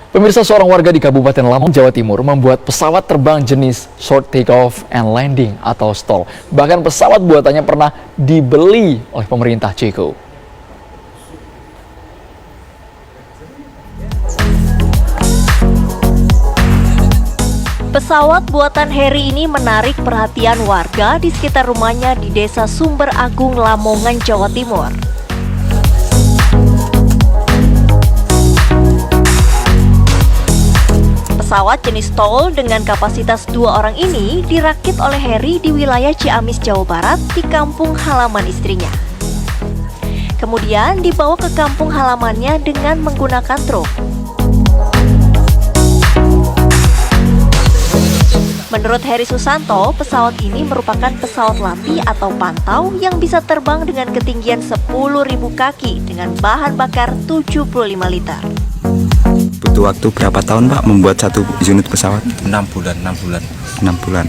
Pemirsa, seorang warga di Kabupaten Lampung, Jawa Timur membuat pesawat terbang jenis short takeoff and landing atau STOL. Bahkan pesawat buatannya pernah dibeli oleh pemerintah Ceko. Pesawat buatan Heri ini menarik perhatian warga di sekitar rumahnya di Desa Sumber Agung, Lamongan, Jawa Timur. Pesawat jenis STOL dengan kapasitas 2 orang ini dirakit oleh Heri di wilayah Ciamis, Jawa Barat di kampung halaman istrinya. Kemudian dibawa ke kampung halamannya dengan menggunakan truk. Menurut Heri Susanto, pesawat ini merupakan pesawat latih atau pantau yang bisa terbang dengan ketinggian 10.000 kaki dengan bahan bakar 75 liter. Butuh waktu berapa tahun Pak membuat satu unit pesawat? 6 bulan. 6 bulan.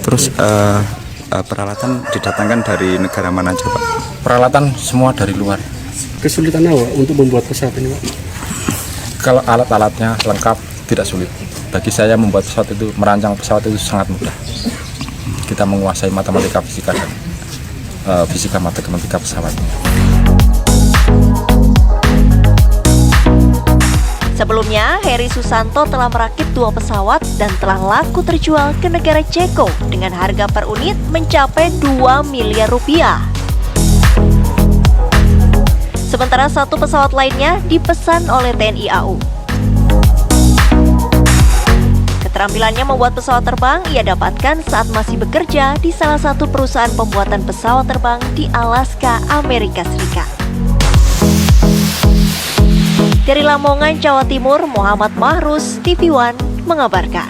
Terus peralatan didatangkan dari negara mana aja Pak? Peralatan semua dari luar. Kesulitan apa untuk membuat pesawat ini Pak? Kalau alat-alatnya lengkap tidak sulit. Bagi saya membuat pesawat itu, merancang pesawat itu sangat mudah. Kita menguasai matematika fisika dan fisika matematika pesawat. Sebelumnya, Heri Susanto telah merakit 2 pesawat dan telah laku terjual ke negara Ceko dengan harga per unit mencapai 2 miliar rupiah. Sementara 1 pesawat lainnya dipesan oleh TNI AU. Keterampilannya membuat pesawat terbang ia dapatkan saat masih bekerja di salah satu perusahaan pembuatan pesawat terbang di Alaska, Amerika Serikat. Dari Lamongan, Jawa Timur, Muhammad Mahrus, TV One mengabarkan.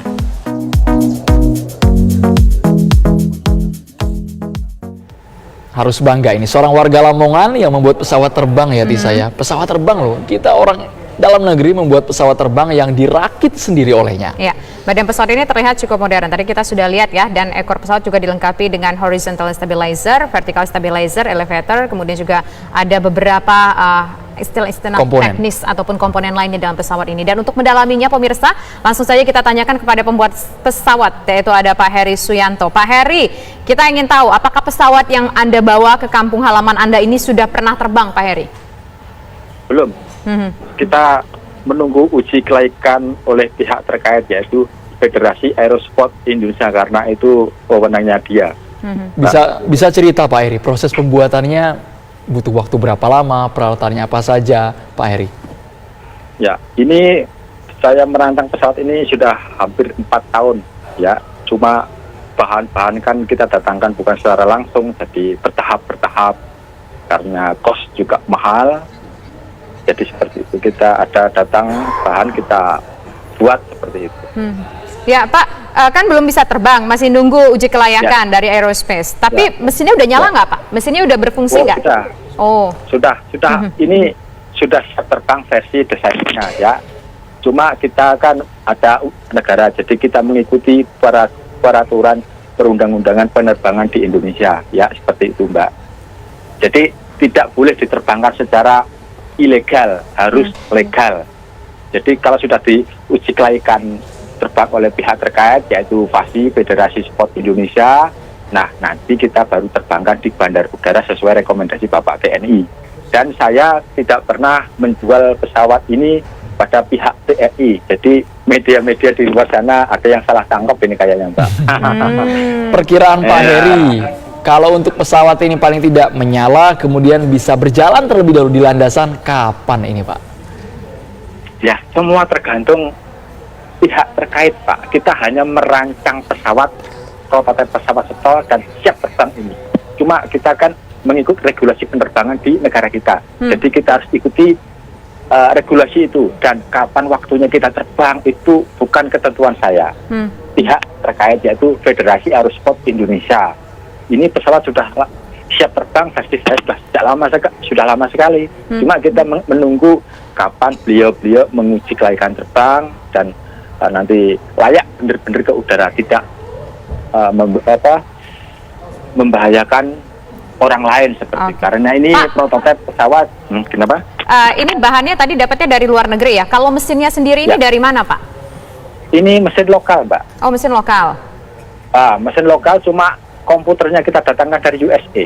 Harus bangga ini, seorang warga Lamongan yang membuat pesawat terbang ya Tisa ya. Pesawat terbang loh, kita orang dalam negeri membuat pesawat terbang yang dirakit sendiri olehnya. Ya, badan pesawat ini terlihat cukup modern. Tadi kita sudah lihat ya, dan ekor pesawat juga dilengkapi dengan horizontal stabilizer, vertical stabilizer, elevator, kemudian juga ada beberapa istilah-istilah teknis ataupun komponen lainnya dalam pesawat ini. Dan untuk mendalaminya pemirsa, langsung saja kita tanyakan kepada pembuat pesawat, yaitu ada Pak Heri Suyanto. Pak Heri, kita ingin tahu apakah pesawat yang Anda bawa ke kampung halaman Anda ini sudah pernah terbang, Pak Heri? Belum. Kita menunggu uji kelaikan oleh pihak terkait, yaitu Federasi Aerosport Indonesia, karena itu wewenangnya dia. Bisa cerita Pak Heri, proses pembuatannya butuh waktu berapa lama, peralatannya apa saja Pak Heri? Ya, ini saya merancang pesawat ini sudah hampir 4 tahun ya. Cuma bahan-bahan kan kita datangkan bukan secara langsung, jadi bertahap-bertahap karena kos juga mahal. Jadi seperti itu, kita ada datang bahan, kita buat seperti itu. Ya Pak, kan belum bisa terbang, masih nunggu uji kelayakan dari Aerospace. Tapi mesinnya udah nyala nggak Pak? Mesinnya udah berfungsi nggak? Sudah. Ini sudah siap terbang versi desainnya ya. Cuma kita kan ada negara, jadi kita mengikuti peraturan perundang-undangan penerbangan di Indonesia ya, seperti itu Mbak. Jadi tidak boleh diterbangkan secara ilegal, harus legal. Jadi kalau sudah diuji kelaikan terbang oleh pihak terkait, yaitu FASI, Federasi Sport Indonesia, nah nanti kita baru terbangkan di bandar udara sesuai rekomendasi Bapak TNI. Dan saya tidak pernah menjual pesawat ini pada pihak TNI. Jadi media-media di luar sana ada yang salah tangkap ini kayaknya Mbak. Perkiraan Pak Heri, kalau untuk pesawat ini paling tidak menyala, kemudian bisa berjalan terlebih dahulu di landasan, kapan ini Pak? Ya, semua tergantung pihak terkait Pak. Kita hanya merancang pesawat, prototipe pesawat STOL dan siap terbang ini. Cuma kita kan mengikut regulasi penerbangan di negara kita. Jadi kita harus ikuti regulasi itu. Dan kapan waktunya kita terbang itu bukan ketentuan saya. Pihak terkait yaitu Federasi Aerosport Indonesia. Ini pesawat sudah siap terbang, versi saya sudah lama sekali. Cuma kita menunggu kapan beliau menguji kelaikan terbang dan nanti layak benar-benar ke udara, tidak membahayakan orang lain seperti karena ini prototipe pesawat. Kenapa? Ini bahannya tadi dapatnya dari luar negeri ya. Kalau mesinnya sendiri ini Ya. dari mana, Pak? Ini mesin lokal, Mbak. Oh, mesin lokal. Mesin lokal, cuma komputernya kita datangkan dari USA.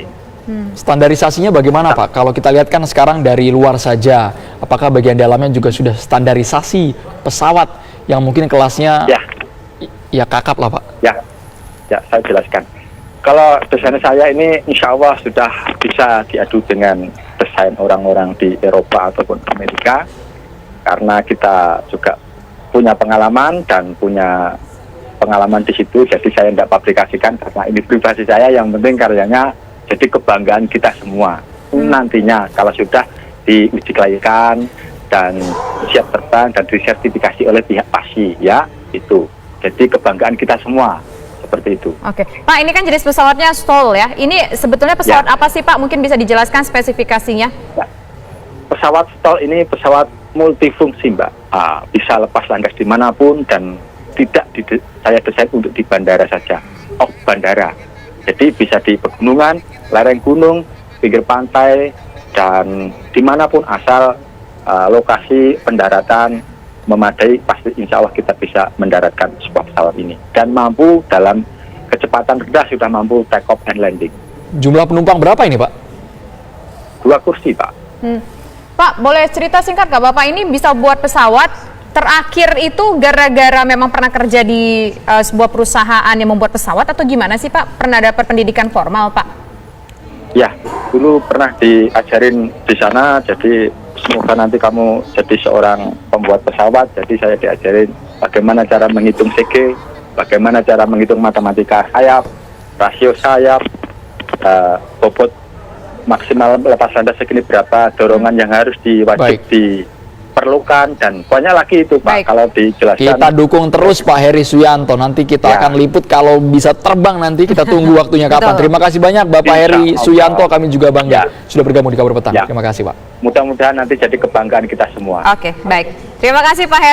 Standarisasinya bagaimana Pak? Kalau kita lihat kan sekarang dari luar saja, apakah bagian dalamnya juga sudah standarisasi pesawat yang mungkin kelasnya Ya. ya kakap lah Pak? Ya, saya jelaskan. Kalau desain saya ini insya Allah sudah bisa diadu dengan desain orang-orang di Eropa ataupun Amerika, karena kita juga punya pengalaman dan punya pengalaman di situ. Jadi saya tidak pabrikasikan karena ini privasi saya, yang penting karyanya jadi kebanggaan kita semua. Nantinya kalau sudah diuji kelayakan dan siap terbang dan disertifikasi oleh pihak PASI, ya itu. Jadi kebanggaan kita semua. Seperti itu. Oke, Pak, ini kan jenis pesawatnya STOL ya. Ini sebetulnya pesawat apa sih Pak? Mungkin bisa dijelaskan spesifikasinya? Ya. Pesawat STOL ini pesawat multifungsi, Mbak. Bisa lepas landas dimanapun dan tidak saya desain untuk di bandara saja. Bandara. Jadi bisa di pegunungan, lereng gunung, pinggir pantai, dan dimanapun asal lokasi pendaratan memadai, pasti insya Allah kita bisa mendaratkan sebuah pesawat ini dan mampu dalam kecepatan rendah sudah mampu take off and landing. Jumlah penumpang berapa ini Pak? 2 kursi, Pak. Pak, boleh cerita singkat nggak Bapak ini bisa buat pesawat terakhir itu gara-gara memang pernah kerja di sebuah perusahaan yang membuat pesawat atau gimana sih Pak? Pernah dapat pendidikan formal Pak? Ya, dulu pernah diajarin di sana, jadi semoga nanti kamu jadi seorang pembuat pesawat. Jadi saya diajarin bagaimana cara menghitung CG, bagaimana cara menghitung matematika sayap, rasio sayap, bobot maksimal lepas landas segini berapa, dorongan yang harus diperlukan, dan banyak lagi itu Pak. Baik. Kalau dijelaskan. Kita dukung terus Pak Heri Suyanto. Nanti kita Ya. akan liput kalau bisa terbang, nanti kita tunggu waktunya kapan. Betul. Terima kasih banyak Bapak Insya Heri Allah. Suyanto, kami juga bangga Ya. sudah bergabung di Kabar Petang. Ya. Terima kasih Pak. Mudah-mudahan nanti jadi kebanggaan kita semua. Oke, baik. Terima kasih Pak Heri.